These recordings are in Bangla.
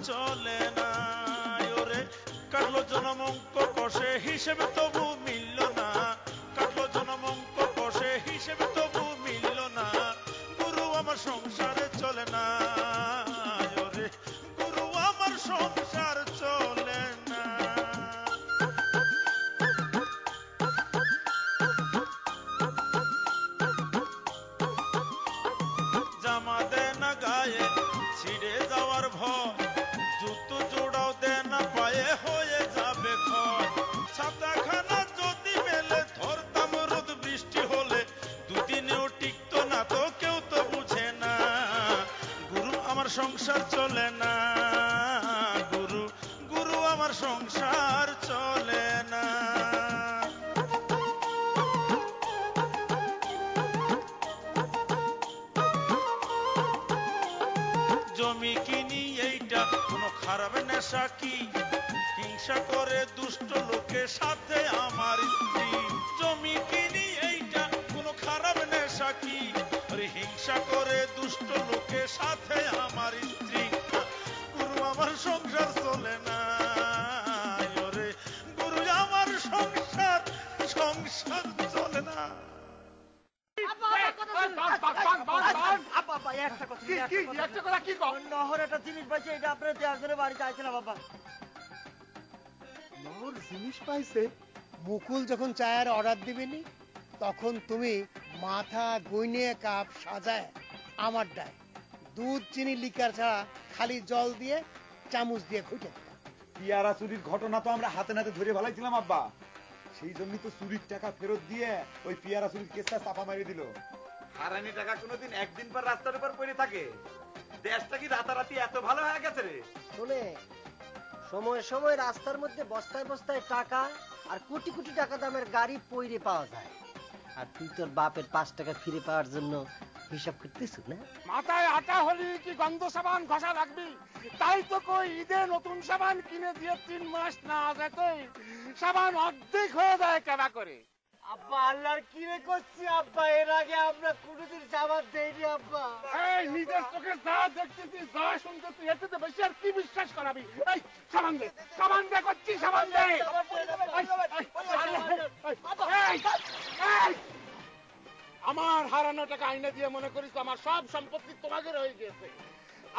চলে না। ওরে কাটলো জনম অঙ্ক কষে হিসেবে তবু মিলল না, কাটলো জনম অঙ্ক কষে হিসেবে তবু মিলল না। গুরু আমার সংসারে চলে না, ওরে গুরু আমার সংসার চলে না। জামা দে না গায়ে ছিড়ে যাওয়ার ভয়, জুতো জোড়াও দে না পায়ে হয়ে যাবে ক্ষয়। ছাতাখানা যদি মেলে ধরতাম রোদ বৃষ্টি হলে, দুদিনেও টিকতো না তো কেউ তো বুঝে না। গুরু আমার সংসার চলে না, গুরু গুরু আমার সংসার চলে না। জমি কিনি এইটা কোনো খারাপ নেশা কি, হিংসা করে দুষ্ট লোকের সাথে আমার স্ত্রী। জমি কিনি এইটা কোনো খারাপ নেশা কি, হিংসা করে দুষ্ট লোকের সাথে আমার স্ত্রী। গুরু আমার সংসার চলে না, ওরে গুরু আমার সংসার সংসার চলে না। মুকুল যখন চায়ের অর্ডার দিবেনি তখন তুমি মাথা গুইনে কাপ সাজায় আমার ডায় দুধ চিনি লিকার ছাড়া খালি জল দিয়ে চামচ দিয়ে খুঁটে দিলাম। পিয়ারা চুরির ঘটনা তো আমরা হাতে নাতে ধরে ফেলাইছিলাম আব্বা, সেই জন্যই তো চুরির টাকা ফেরত দিয়ে ওই পিয়ারা চুরির কেসটা চাপা মারিয়ে দিল। হারানি টাকা কোনোদিন একদিন পর রাস্তার উপর পড়ে থাকে? দেশটা কি রাতারাতি এত ভালো হয়ে গেছে রে? শুনে সময় সময় রাস্তার মধ্যে বস্তায় বস্তায় টাকা আর কোটি কোটি টাকা দামের গাড়ি পইরে পাওয়া যায়, আর তুই তোর বাপের 5 টাকা ফিরে পাওয়ার জন্য হিসাব করতেছ না? মাথায় আটা হলি কি গন্ধ সাবান ঘষা রাখবি? তাই তো কই ঈদে নতুন সাবান কিনে দিয়ে 3 মাস না যেতে সাবান অর্ধেক হয়ে যায় কেনা করে। আব্বা আল্লাহর কি রে করছি আব্বা, এর আগে আমরা কোনোদিন সাবান দেইনি আব্বা। এই নিজের চোখে যা দেখতেছি যা শুনতেছি এতে তো বেশি আর কি বিশ্বাস করাবি? এই সাবান দে করছি, সাবান দে। আমার হারানো টাকা আইনে দিয়ে মনে করিস আমার সব সম্পত্তি তোমাদের হয়ে গেছে।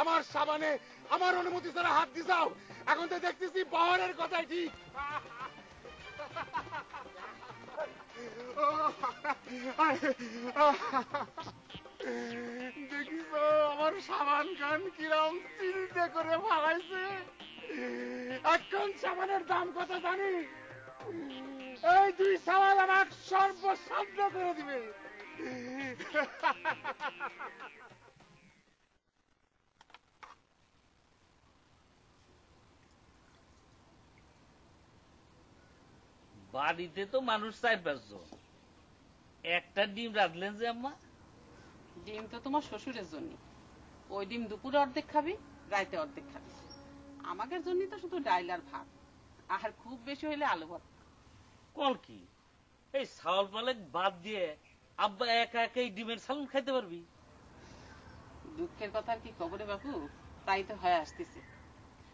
আমার সাবানে আমার অনুমতি ছাড়া হাত দি যাও, এখন তো দেখতেছি পাওয়ারের কথাই ঠিক। দেখিস আমার সাবান খান কিরম চিন্তা করে ভাগাইছে। এখন সাবানের দাম কত জানি? এই 2 সাবান আমার সর্বশান্ত করে দিবে। বাড়িতে তো মানুষ 4-5 জন, একটা ডিম রাঁধলেন যে আম্মা? ডিম তো তোমার শ্বশুরের জন্য, ওই ডিম দুপুরে অর্ধেক খাবি, রাইতে অর্ধেক খাবি। আমাদের জন্য তো শুধু ডাইল আর ভাত, আর খুব বেশি হইলে আলু ভর্তা। কল কি এই চাউল পালেক বাদ দিয়ে আব্বা একা একা এই ডিমের সালন খাইতে পারবি? দুঃখের কথা আর কি খবরে বাবু, তাই তো হয়ে আসতেছে।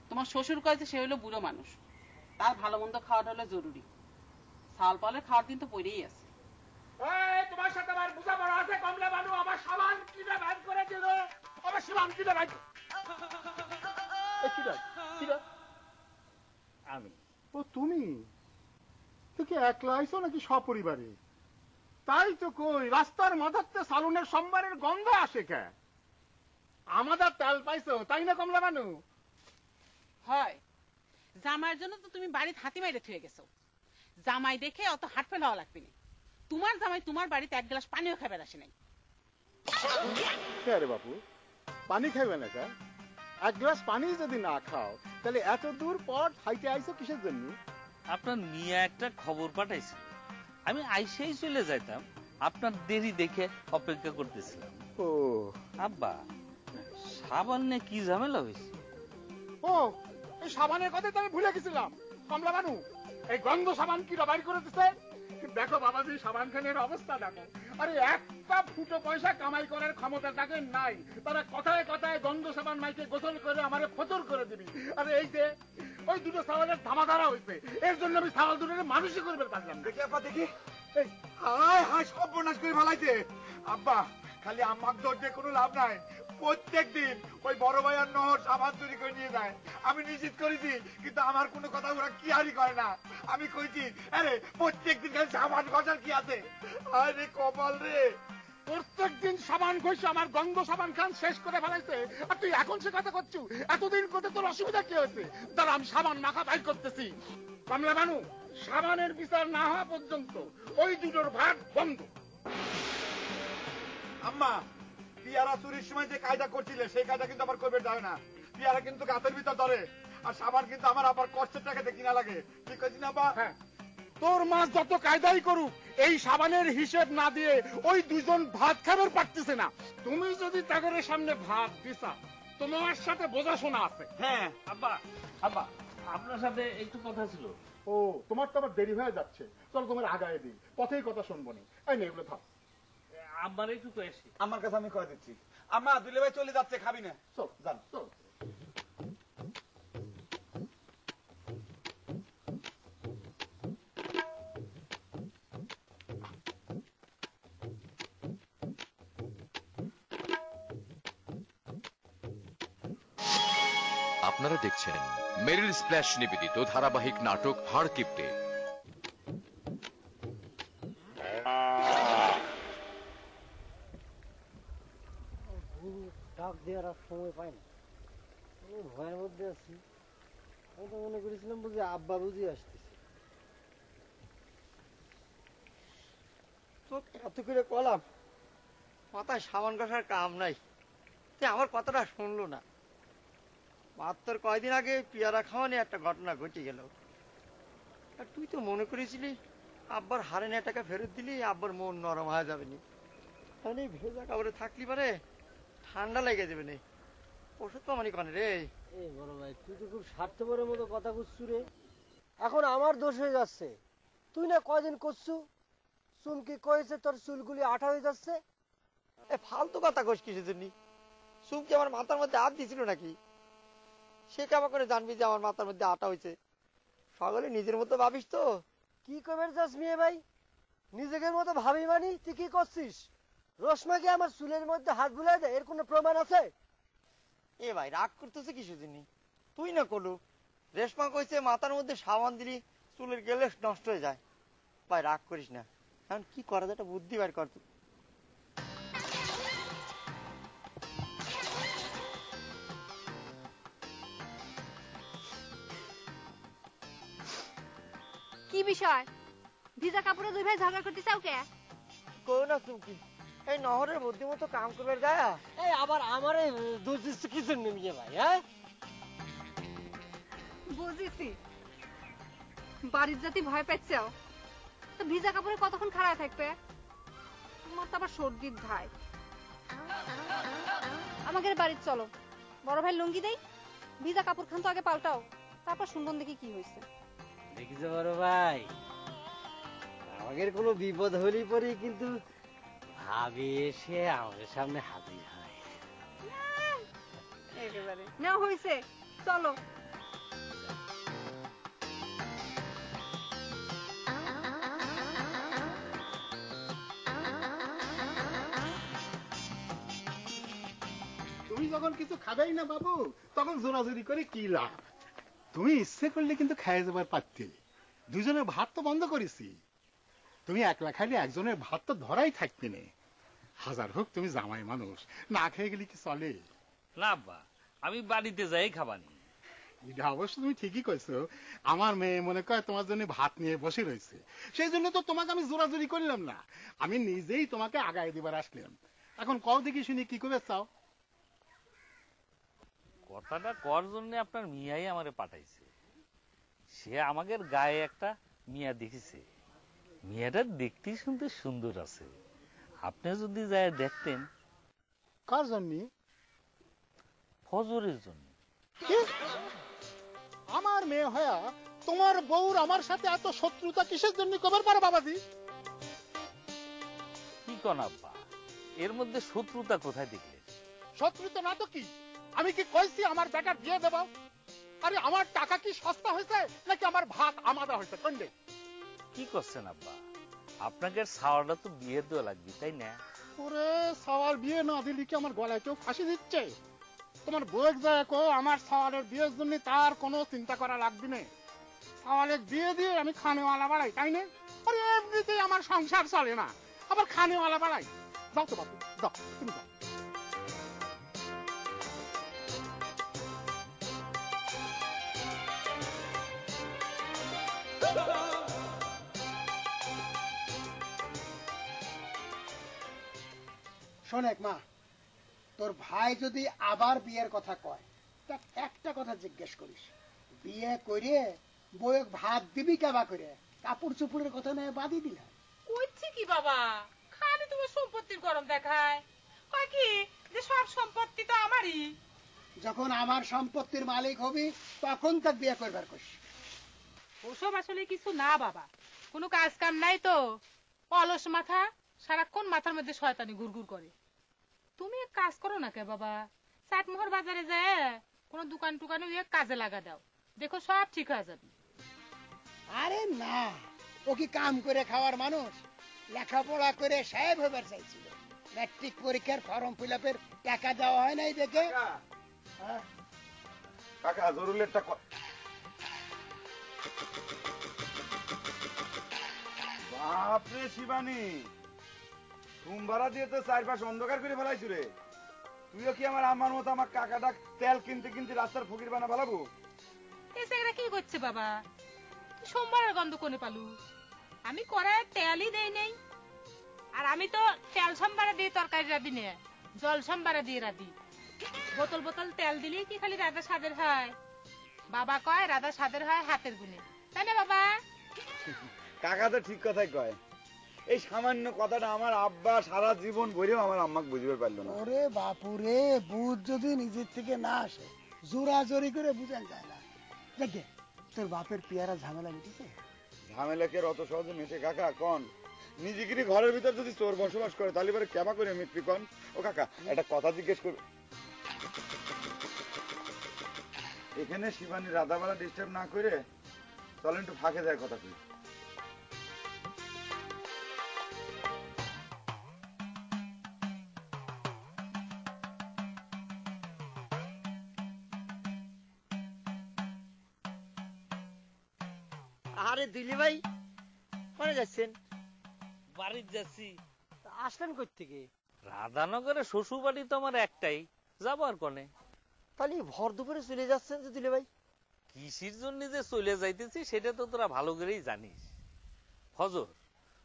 তোমার শ্বশুর কয় যে সে হইলো বুড়ো মানুষ, তার ভালো মন্দ খাওয়াটা হলো জরুরি। চাউল পালের খাওয়ার দিন তো পড়েই আছে। তোমার সাথে আমার বুঝাপড়া আছে কমলা বানু, আমার সাবান কিনে ব্যাগ করে দিল, আমার সাবান কিনে ব্যাগ। আমি ও তুমি তুই কি একলা আইছো নাকি সপরিবারে? তাই তো কই রাস্তার মাথাতে সালুনের সোমবারের গন্ধ আসে কে? আমাদের তেল পাইছো তাই না কমলা বানু? হয় জামাইয়ের জন্য তো তুমি বাড়িতে হাতি মাইরে থুয়ে গেছো। জামাই দেখে অত হাট ফেলাওয়া লাগবে না। তোমার জামাই তোমার বাড়িতে 1 গ্লাস পানিও খাবার আসে নাই। রে বাপু, পানি খাইবে না কা? 1 গ্লাস পানি যদি না খাও তাহলে এত দূর পর খাইতে আইছো কিসের জন্য? আপনার মিয়া একটা খবর পাঠাইছিল, আমি আইসেই চলে যাইতাম, আপনার দেরি দেখে অপেক্ষা করতেছিলাম। ও আব্বা, সাবান নিয়ে কি ঝামেলা হয়েছে? ও এই সাবানের কথা তো আমি ভুলে গেছিলাম। কমলা বানু, এই গন্ধ সাবান কি রবাই করে দিছে? দেখো বাবাজি, সাবান খানের অবস্থা দেখো। আরে একটা ফুটো পয়সা কামাই করার ক্ষমতা তাকে নাই, তারা কথায় কথায় গন্ধ সাবান মাইকে গোসল করে আমারে ফতর করে দিল। দিবি। আর এই যে ওই দুটো সাওয়ালের ধামাধারা হয়েছে, এর জন্য আমি সাওয়াল দুটোরে মানুষই করবে পারলাম না। দেখি আব্বা দেখি, এই হায় হায় সর্বনাশ করে ফেলাইছে। আব্বা খালি আমার দরজে কোনো লাভ নাই, প্রত্যেক দিন ওই বড় ভাই আর নহর সাবান চুরি করে নিয়ে যায়। আমি নিশ্চিত করেছি, কিন্তু আমার কোনো কথা ওরা কি হারি করে না। আমি কইছি আরে প্রত্যেক দিন খালি সাবান ঘষার কি আছে। আরে কপাল রে, প্রত্যেকদিন সাবান ঘষে আমার গন্ধ সাবান খান শেষ করে ফেলাইছে, আর তুই এখন সে কথা করছু। এতদিন করতে তোর অসুবিধা কি হয়েছে? দাঁড়া আমি সাবান মাখা বাইর করতেছি। কামলা বানু, সাবানের বিচার না হওয়া পর্যন্ত ওই দুটোর ভাগ বন্ধ। আম্মা পিয়ারা চুরির সময় যে কায়দা করছিলে সেই কায়দা কিন্তু আবার করবে যায় না। পিয়ারা কিন্তু গাছের ভিতর ধরে, আর সাবান কিন্তু আমার আবার কষ্টের টাকাতে কিনা লাগে। ঠিক আছে না আব্বা? হ্যাঁ, তোর মাছ যত কায়দাই করুক, এই সাবানের হিসেব না দিয়ে ওই দুজন ভাত খাবার পারতেছে না। তুমি যদি তাদের সামনে ভাত দিছা, তোমার সাথে বোঝাশোনা আছে। হ্যাঁ আব্বা, আব্বা আপনার সাথে একটু কথা ছিল। ও, তোমার তো আবার দেরি হয়ে যাচ্ছে, চলো তোমার আগায় দিই, পথেই কথা শুনবো নি। এই নে এগুলো থাক। আব্বার একটু কয়েছি। আমার কাছে আমি কয়ে দিচ্ছি। আম্মা দুলে ভাই চলে যাচ্ছে, খাবি না? চল যান। চল। আপনারা দেখছেন মেরিল স্প্ল্যাশ নিবেদিত ধারাবাহিক নাটক হাড় কিপ্টে। ডাক দেওয়ার আর সময় পাই না, আমি ভয়ের মধ্যে আছি। আমি তো মনে করেছিলাম বুঝি আব্বা বুঝি আসতেছে। তো এত করে কলাম, মাথায় সাবান ঘষার কাম নাই, তুই আমার কথাটা শুনলো না। মাত্র কয়দিন আগে পেয়ারা খাওয়া নিয়ে একটা ঘটনা ঘটে গেল। আর তুই তো মনে করেছিলি আব্বার হারে নেওয়া টাকা ফেরত দিলি আব্বার মন নরম হয়ে যাবে নি। তাহলে ভেজা কাপড়ে থাকলি পারে ঠান্ডা লেগে যাবে না। ওষুধ পামানি কনে রে? এই বড় ভাই, তুই তো খুব স্বার্থপরের মতো কথা বুঝছু রে। এখন আমার দোষ হয়ে যাচ্ছে। তুই না কয়দিন করছু, চুমকি কয়েছে তোর চুলগুলি আঠা হয়ে যাচ্ছে। এ ফালতু কথা কইস কিসের জন্য? চুমকি আমার মাথার মধ্যে হাত দিছিল নাকি? সে কেমন করে জানবি যে আমার মাথার মধ্যে আটা হয়েছে? সকলে নিজের মতো ভাবিস তো। কি করবে চাস মেয়ে ভাই? নিজেদের মতো ভাবি মানি তুই কি করছিস? রশ্মাকে আমার চুলের মধ্যে হাত বুলাই দেয়, এর কোনো প্রমাণ আছে? এ ভাই রাগ করতেছে কিসের জন্য? তুই না করলু, রেশমা কইছে মাথার মধ্যে সাবান দিলি চুলের গেলে নষ্ট হয়ে যায়। ভাই রাগ করিস না, এখন কি করা যায় একটা বুদ্ধি বের কর। কি বিষয়? ভিজা কাপড়ে দুই ভাই ঝগড়া করতে চাও কে? কই না চুমকি, এই নহরের বুদ্ধিমতো কাম করবে গায়া, এই আবার আমারে দোষ দিচ্ছে কি জন্য মিয়ে ভাই? হ্যাঁ বুঝেছি, বাড়ির জাতি ভয় পাচ্ছে। তো ভিজা কাপড়ে কতক্ষণ খাড়ায় থাকবে? তোমার তো আবার সর্দির ধায়। আমাদের বাড়ির চলো, বড় ভাই লুঙ্গি দেই, ভিজা কাপড় খান তো আগে পাল্টাও, তারপর শুনবন দেখি কি হয়েছে। দেখিছো বড় ভাই, আমাদের কোনো বিপদ হলেই পরে কিন্তু ভাবি এসে আমাদের সামনে হাজির হয়। একেবারে না হয়েছে, চলো। তুমি যখন কিছু খাবেই না বাবু, তখন জোরাজুরি করে কি লাভ? তুমি ইচ্ছে করলে কিন্তু খাইয়ে যাবার পারতে। দুজনের ভাত তো বন্ধ করেছি, তুমি একলা খাইলে একজনের ভাত তো ধরাই থাকবে না। হাজার হোক তুমি জামাই মানুষ, না খেয়ে গেলে কি চলে? না আব্বা, আমি বাড়িতে যাই খাবানি। এটা অবশ্য তুমি ঠিকই কইছো। আমার মেয়ে মনে করে তোমার জন্য ভাত নিয়ে বসে রয়েছে, সেই জন্য তো তোমাকে আমি জোরাজুরি করলাম না, আমি নিজেই তোমাকে আগায় দিবার আসলাম। এখন কও দেখি শুনি কি করে চাও? কথাটা কর জন্য আপনার মিয়াই আমারে পাঠাইছে। সে আমাদের গায়ে একটা মিয়া দেখেছে, মিয়াটা দেখতে শুনতে সুন্দর আছে। আপনি যদি যায় দেখতেন। কার জন্য? ফজরের জন্য। আমার মেয়ে হয়া তোমার বউর আমার সাথে এত শত্রুতা কিসের জন্য কবার পারো বাবাজি? কি কোন আব্বা, এর মধ্যে শত্রুতা কোথায় দেখলেন? শত্রুতা না তো কি? আমি কি কইছি আমার বেটার বিয়ে দেব? আরে আমার টাকা কি সস্তা হয়েছে নাকি আমার ভাত আমাদা হয়েছে কোনটা? কি করছেন আব্বা? আপনাকে সাওয়ারটা তো বিয়ে দেওয়া লাগবে তাই না? ওরে সাওয়ার বিয়ে না দিলি কি আমার গলায় কেউ ফাঁসি দিচ্ছে? তোমার বউয়ের যায় কো আমার সাওয়ারের বিয়ের জন্য তার কোনো চিন্তা করা লাগবে না। সাওয়ারের বিয়ে দিয়ে আমি খানেওয়ালা বাড়াই তাই না? আরে এমনিতেই আমার সংসার চলে না, আবার খানেওয়ালা বাড়াই। যাও তো বাপু, যাও তুমি যাও। শোনেক মা, তোর ভাই যদি আবার বিয়ের কথা কয় তা একটা কথা জিজ্ঞেস করিস, বিয়ে করে বউয়ের ভাত দিবি কেবা করে? কাপড় চুপড়ের কথা নয় বাদি দিলা। কইছি কি বাবা, খালি তোমার সম্পত্তির গরম দেখায়। কয় কি যে সব সম্পত্তি তো আমারই। যখন আমার সম্পত্তির মালিক হবি তখন তার বিয়ে করবার করিস। ওসব আসলে কিছু না বাবা, কোনো কাজ কাম নাই তো, অলস মাথা, সারাক্ষণ মাথার মধ্যে শয়তানি ঘুরঘুর করে। তুমি এক কাজ করো না কে বাবা, চাটমোহর বাজারে যায় কোন দোকান টুকানে কাজে লাগা দাও, দেখো সব ঠিক হয়ে যাবে। আরে না, ও কি কাম করে খাওয়ার মানুষ? লেখাপড়া করে সাহেব হবার চাইছিল, ম্যাট্রিক পরীক্ষার ফর্ম ফিল আপের টাকা দেওয়া হয় নাই দেখে। কাকা জরুলেরটা বাপরে শিবানী, ঘুম ভাড়া দিয়ে তো চারপাশ অন্ধকার করে ফেলাইছু রে। তুইও কি আমার আমার মতো আমার কাকাটা তেল কিনতে কিনতে রাস্তার ফকির বানা ফেলাবো? এসে কি করছে বাবা? সোমবারের গন্ধ কোনে পালু? আমি কড়ায় তেলই দেই নাই। আর আমি তো তেল সোমবারে দিয়ে তরকারি রাঁধি নে, জল সোমবারে দিয়ে রাঁধি। বোতল বোতল তেল দিলেই কি খালি রাধা স্বাদের হয়? বাবা কয় রাধা স্বাদের হয় হাতের গুণে, তাই না বাবা? কাকা তো ঠিক কথাই কয়। এই সামান্য কথাটা আমার আব্বা সারা জীবন ভরেও আমার আম্মাকে বুঝতে পারলো না। ওরে বাপুরে, বুঝ যদি নিজের থেকে না আসে জোরাজোরি করে বুঝান যায় না। দেখে তোর বাপের পেয়ারা ঝামেলা মিটেছে? ঝামেলাকে অত সহজে মেটে কাকা? কন নিজেকে ঘরের ভিতর যদি চোর বসবাস করে তাহলে পরে কেমা করে মিটবি কন? ও কাকা একটা কথা জিজ্ঞেস করবে, এখানে শিবানী রাধাবালা ডিস্টার্ব না করে চলেন একটু ফাঁকে যায় কথা কই। আরে দিলি ভাই, কোনে যাচ্ছেন? বাড়িতে যাচ্ছি। আসলেন কই থেকে? রাধানগরে শ্বশুর বাড়ি তো আমার একটাই, যাবো আর কনে। তাহলে ভর দুপুরে চলে যাচ্ছেন যে দিলে ভাই? কিসের জন্য যে চলে যাইতেছি সেটা তো তোরা ভালো করেই জানিস। ফজর,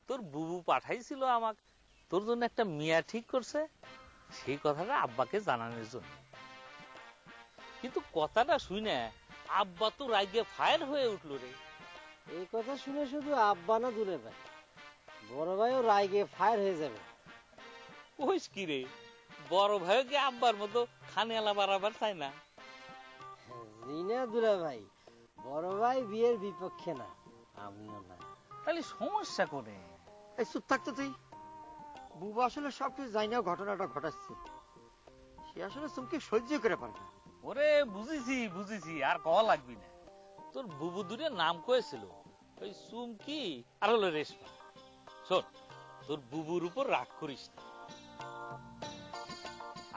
তোর বুবু পাঠাইছিল আমাক তোর জন্য একটা মিয়া ঠিক করছে, সেই কথাটা আব্বাকে জানানোর জন্য। কিন্তু কথাটা শুনে আব্বা তো রাগে ফায়ার হয়ে উঠলো রে। এই কথা শুনে শুধু আব্বা না দূরে ভাই, বড় ভাইও রাগে ফায়ার হয়ে যাবে। কইস কি রে, বড় ভাইও কি আব্বার মতো খানেলা বাড়াবার চাই না? জিনা দুলা ভাই, বড় ভাই বিয়ের বিপক্ষে না, আমিও না। তাহলে সমস্যা করে? এই চুপ থাকতো তুই। বুবা আসলে সবকিছু জানি না, ঘটনাটা ঘটাচ্ছে। সে আসলে চুমকে সহ্য করে পারে না। ওরে বুঝেছি বুঝেছি, আর কওয়া লাগবি না। তোর বুবু দূরে নাম কয়েছিল, ওই চুমকি আর হলো রেশমা। শোন, তোর বুবুর উপর রাগ করিস না।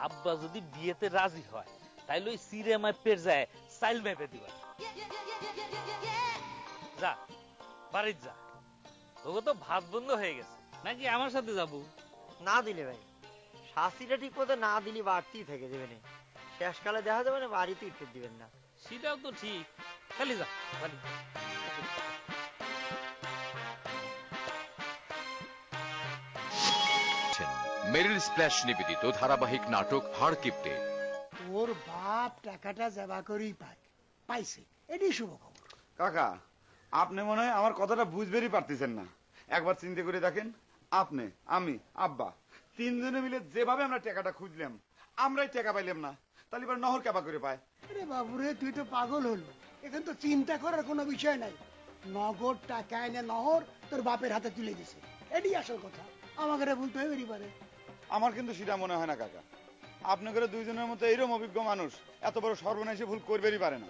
আব্বা যদি বিয়েতে রাজি হয় তাইলে ওই সিরে মাপের যায় সাইল মেপে দিবা। যা বাড়ির যা, তোকে তো ভাত বন্ধ হয়ে গেছে, নাকি আমার সাথে যাবো? না দিলে ভাই, শাস্তিটা ঠিক মতো না দিলে বাড়তি থেকে যাবে না, শেষকালে দেখা যাবে না বাড়িতে উঠতে দিবেন না। সেটাও তো ঠিক, খালি যা বাড়ি। মেরিল স্প্ল্যাশ নিবেদিত ধারাবাহিক নাটক হাড় কিপটে। তোর বাপ টাকাটা জবা করেই পাইছে, এটাই শুভ খবর। কাকা আপনি মনে হয় আমার কথাটা বুঝবেরই পারতেছেন না। একবার চিন্তা করে দেখেন, আপনি, আমি, আব্বা তিনজনে মিলে যেভাবে আমরা টাকাটা খুঁজলাম, আমরাই টাকা পাইলাম না, তাহলে এবার নহর কেবা করে পায়? আরে বাবুরে, তুই তো পাগল হলো। এখন তো চিন্তা করার কোনো বিষয় নাই। নগদ টাকা এনে নহর তোর বাপের হাতে তুলে দিছে, এটাই আসল কথা। আমাকে বলতে হয়ে পারে। আমার কিন্তু সেটা মনে হয় না কাকা। আপনাদের দুইজনের মতো এইরকম অভিজ্ঞ মানুষ এত বড় সর্বনাশী ভুল করবেরই পারে না।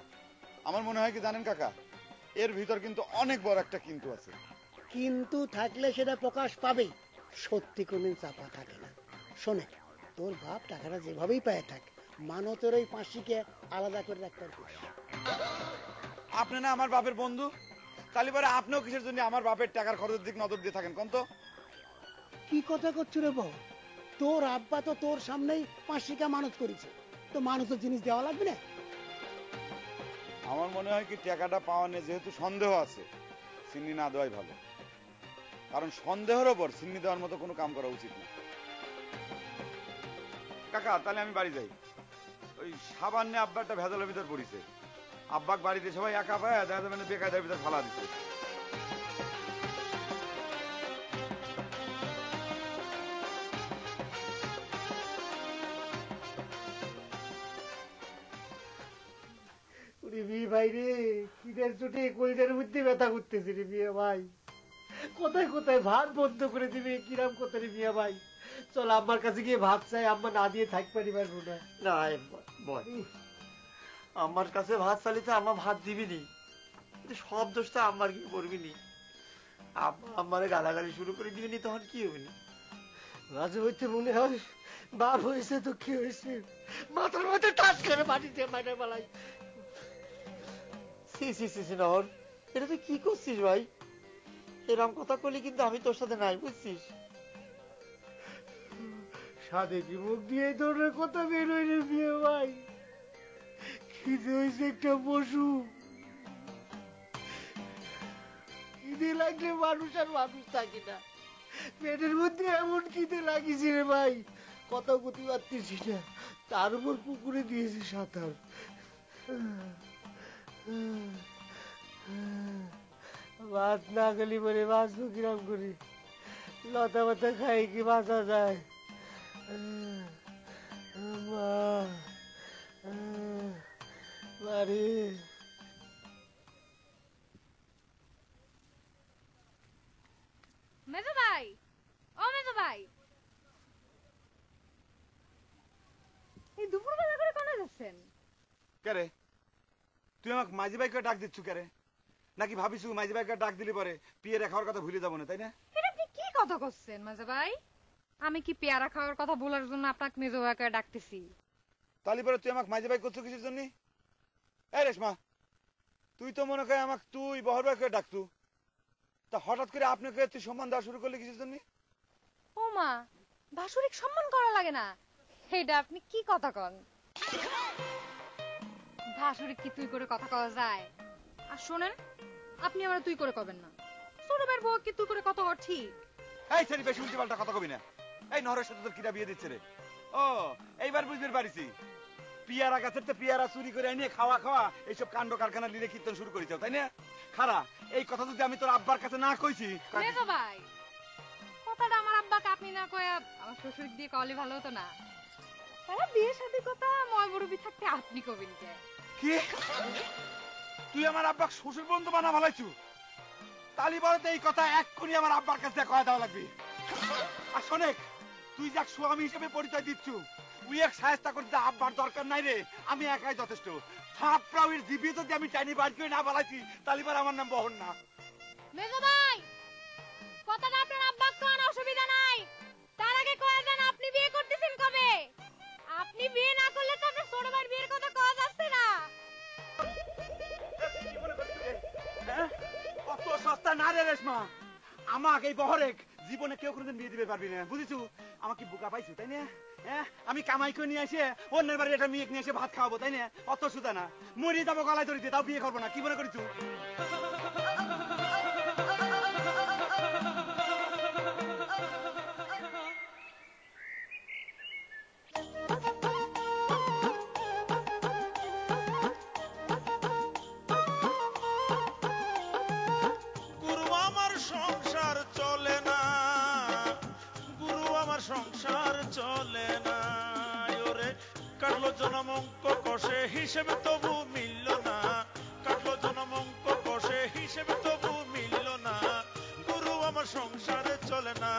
আমার মনে হয় কি জানেন কাকা, এর ভিতর কিন্তু অনেক বড় একটা কিন্তু আছে। কিন্তু থাকলে সেটা প্রকাশ পাবেই, সত্যি কোনদিন চাপা থাকে না। শোনে, তোর বাপ টাকাটা যেভাবেই পায় থাক, মানতের ওই পাঁচিকে আলাদা করে রাখতে পারবি। আপনি না আমার বাপের বন্ধু, তাহলে পরে আপনিও কিসের জন্য আমার বাপের টাকার খরচের দিক নজর দিয়ে থাকেন কোন তো? কি কথা করছো রে বউ? তোর আব্বা তো তোর সামনেই পাঁচিকা মানত করেছে, তো মানতের জিনিস দেওয়া লাগবে না? আমার মনে হয় কি টাকাটা পাওয়া নিয়ে যেহেতু সন্দেহ আছে, চিনি না দেওয়াই ভালো, কারণ সন্দেহের ওপর চিনি দেওয়ার মতো কোনো কাম করা উচিত না। কাকা তাহলে আমি বাড়ি যাই। ওই সাবান্নে আব্বারটা ভেজালের ভিতর পড়িছে, আব্বাক বাড়িতে সবাই একা পায়, দেখা যাবে না বেকায়দার ভিতর ফালা দিচ্ছে। ভাই রে, খিদের চোটে কলিজার মধ্যে ব্যথা করতেছে রে মিয়া ভাই। কোথায় কোথায় ভাত বন্ধ করে দিবে, কিরাম কথা রে মিয়া ভাই। চল আম্মার কাছে গিয়ে ভাত চাই, আম্মা না দিয়ে থাকতে পারবো না। না বল, আমার কাছে ভাত চালিতে আম্মা ভাত দিবিনি, সব দোষটা আম্মার কি করবিনি? আম্মারে গালাগালি শুরু করে দিবিনি, তখন কি হবিনি? মাঝে মধ্যে মনে হয় বাপ হয়েছে তো কি হয়েছে, মাথার মধ্যে টাচ করে মাটিতে মাইনে পালাই। নহর, এটা তুই কি করছিস ভাই? এরকম কথা কইলি কিন্তু আমি তোর সাথে নাই, বুঝছিস? সাদে কি মুখ দিয়ে এই ধরনের কথা বের হইলে বিয়ে ভাই? খিদে হয়েছে একটা পশু, খিদে লাগলে মানুষ আর মানুষ থাকে না। পেটের মধ্যে এমন খিদে লাগিয়েছে রে ভাই, কথা গতি পারতেছি না, তার উপর পুকুরে দিয়েছে সাঁতার। ভাত না গেলি পরে বাঁচবো কিরম করে? লতা পাতা খাই কি বাঁচা যায়? বাড়ি মেজো ভাই, ও মেজো ভাই, এই দুপুরবেলা করে কোনে যাচ্ছেন? কে রে, তুই আমাকে মাঝি ভাইকে ডাক দিচ্ছ কে রে? নাকি ভাবিস মাঝি ভাইকে ডাক দিলে পরে পিয়ে খাওয়ার কথা ভুলে যাবো না, তাই না? এটা আপনি কি কথা করছেন মেজো ভাই? আমি কি পেয়ারা খাওয়ার কথা বলার জন্য আপনাকে মেজো ভাইকে ডাকতেছি? তাহলে পরে তুই আমাকে মাঝি ভাই করছো কিসের জন্য? এই রেশমা, তুই তো মনে করে আমাকে তুই বহর ভাইকে ডাকতু, তা হঠাৎ করে আপনাকে তুই সম্মান দেওয়া শুরু করলি কিসের জন্য? ও মা, ভাসুরিক সম্মান করা লাগে না, এটা আপনি কি কথা কন? ভাসুরিক কি তুই করে কথা কওয়া যায়? আর শোনেন, আপনি আমার তুই করে কবেন না, ছোট ভাইয়ের বউ কি তুই করে কথা কর ঠিক? এই ছেড়ি বেশি উল্টি পাল্টা কথা কবি না। এই নহরের সাথে তোর কিরা বিয়ে দিচ্ছে রে? ও এইবার বুঝতে পারিছি, পিয়ারা গাছের তো পিয়ারা চুরি করে এনে খাওয়া খাওয়া এইসব কাণ্ড কারখানা লিলে কীর্তন শুরু করেছ, তাই না? খারা, এই কথা যদি আমি তোর আব্বার কাছে না কইছি। মেজো ভাই, কথাটা আমার আব্বাকে আপনি না কয়ে আমার শ্বশুর দিয়ে কলে ভালো হতো না? তারা বিয়ের সাথে কথা ময় মুরব্বি থাকতে আপনি কবেন কে? কি তুই আমার আব্বাকে শ্বশুর বন্ধু বানা ভালাইছু? তালি বলতে এই কথা এক্ষুনি আমার আব্বার কাছে কয়ে দেওয়া লাগবে। আর শোনেক, তুই যাক স্বামী হিসেবে পরিচয় দিচ্ছু, তুই এক সাহায্য করতে আব্বার দরকার নাই রে, আমি একাই যথেষ্ট। থাপড়াউয়ের জিবি যদি আমি চাইনি বাড়ি করে না বলাইছি, তালিবার আমার নাম বহন না। মেজো ভাই, কথাটা আপনার আব্বাকে কোন অসুবিধা নাই, তার আগে কয়ে দেন আপনি বিয়ে করতেছেন কবে? আপনি বিয়ে না করলে তো আপনার ছোট ভাইয়ের বিয়ের কথা কওয়া যাচ্ছে না। অত সস্তা না রে রেশমা, আমাকে এই বহরে জীবনে কেউ কোনোদিন বিয়ে দিতে পারবি না, বুঝেছু? আমাকে বুকা পাইছু, তাই না? হ্যাঁ, আমি কামাই করে নিয়ে এসে অন্যের বাড়ি একটা মেয়ে নিয়ে এসে ভাত খাওয়াবো, তাই না? অত সুদা না, মরিয়ে যাবো গলায় ধরিতে, তাও বিয়ে করবো না, কি মনে করিছু? গুরু আমার সংসার চলে না, গুরু আমার সংসার চলে না, ওরে কাটলো জনম অঙ্ক কষে হিসেবে তবু মিলল না, কাটলো জনম অঙ্ক কষে হিসেবে তবু মিলল না, গুরু আমার সংসারে চলে না।